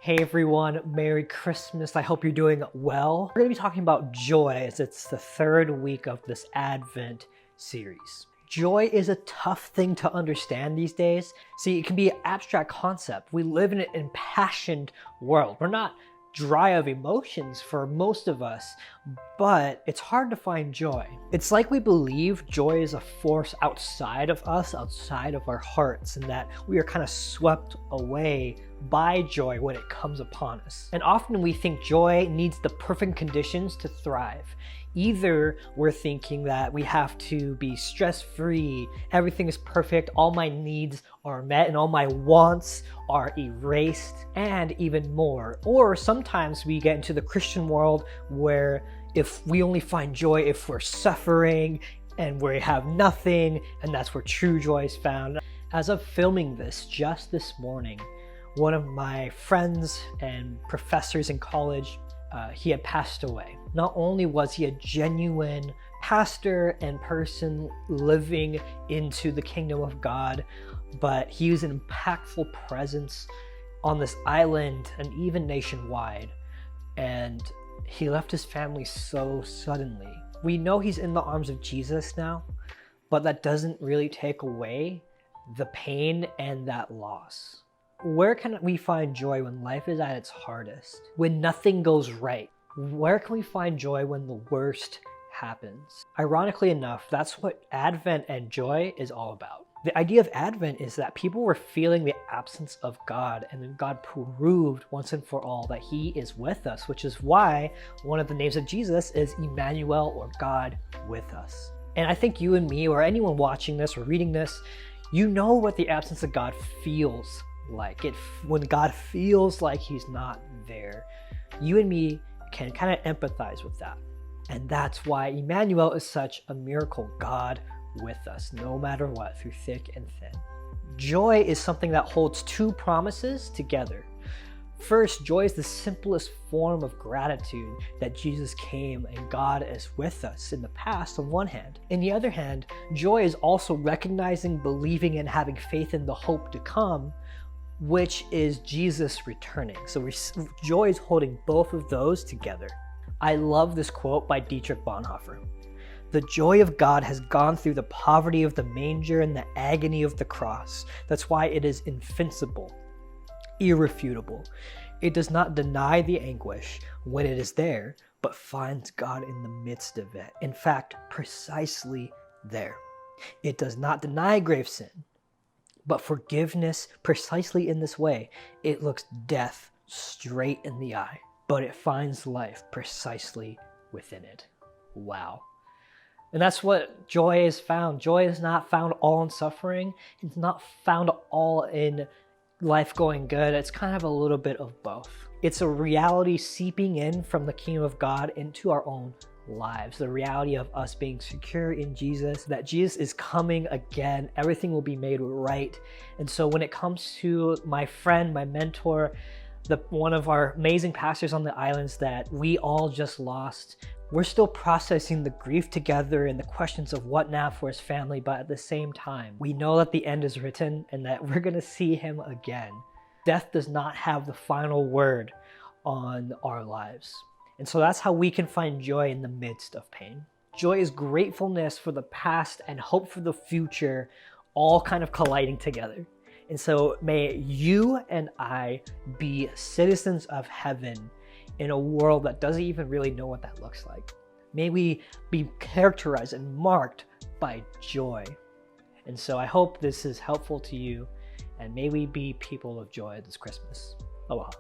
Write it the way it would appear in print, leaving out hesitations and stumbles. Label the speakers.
Speaker 1: Hey everyone, Merry Christmas. I hope you're doing well. We're going to be talking about joy as it's the third week of this Advent series. Joy is a tough thing to understand these days. See, it can be an abstract concept. We live in an impassioned world. We're not dry of emotions for most of us, but it's hard to find joy. It's like we believe joy is a force outside of us, outside of our hearts, and that we are kind of swept away by joy when it comes upon us. And often we think joy needs the perfect conditions to thrive. Either we're thinking that we have to be stress-free, everything is perfect, all my needs are met and all my wants are erased, and even more. Or sometimes we get into the Christian world where if we only find joy if we're suffering and we have nothing, and that's where true joy is found. As of filming this just this morning, one of my friends and professors in college, he had passed away. Not only was he a genuine pastor and person living into the kingdom of God, but he was an impactful presence on this island and even nationwide. And he left his family so suddenly. We know he's in the arms of Jesus now, but that doesn't really take away the pain and that loss. Where can we find joy when life is at its hardest? When nothing goes right? Where can we find joy when the worst happens? Ironically enough, that's what Advent and joy is all about. The idea of Advent is that people were feeling the absence of God, and then God proved once and for all that He is with us, which is why one of the names of Jesus is Emmanuel, or God with us. And I think you and me, or anyone watching this or reading this, you know what the absence of God feels like. When God feels like He's not there, you and me can kind of empathize with that. And that's why Emmanuel is such a miracle. God with us, no matter what, through thick and thin. Joy is something that holds two promises together. First, joy is the simplest form of gratitude that Jesus came and God is with us in the past on one hand. On the other hand, joy is also recognizing, believing, and having faith in the hope to come, which is Jesus returning. So joy is holding both of those together. I love this quote by Dietrich Bonhoeffer. The joy of God has gone through the poverty of the manger and the agony of the cross. That's why it is invincible, irrefutable. It does not deny the anguish when it is there, but finds God in the midst of it. In fact, precisely there. It does not deny grave sin, but forgiveness precisely in this way. It looks death straight in the eye, but it finds life precisely within it. Wow. And that's what joy is found. Joy is not found all in suffering. It's not found all in life going good. It's kind of a little bit of both. It's a reality seeping in from the kingdom of God into our own lives. The reality of us being secure in Jesus, that Jesus is coming again. Everything will be made right. And so when it comes to my friend, my mentor, one of our amazing pastors on the islands that we all just lost, we're still processing the grief together and the questions of what now for his family, but at the same time, we know that the end is written and that we're going to see him again. Death does not have the final word on our lives. And so that's how we can find joy in the midst of pain. Joy is gratefulness for the past and hope for the future, all kind of colliding together. And so may you and I be citizens of heaven in a world that doesn't even really know what that looks like. May we be characterized and marked by joy. And so I hope this is helpful to you, and may we be people of joy this Christmas. Aloha.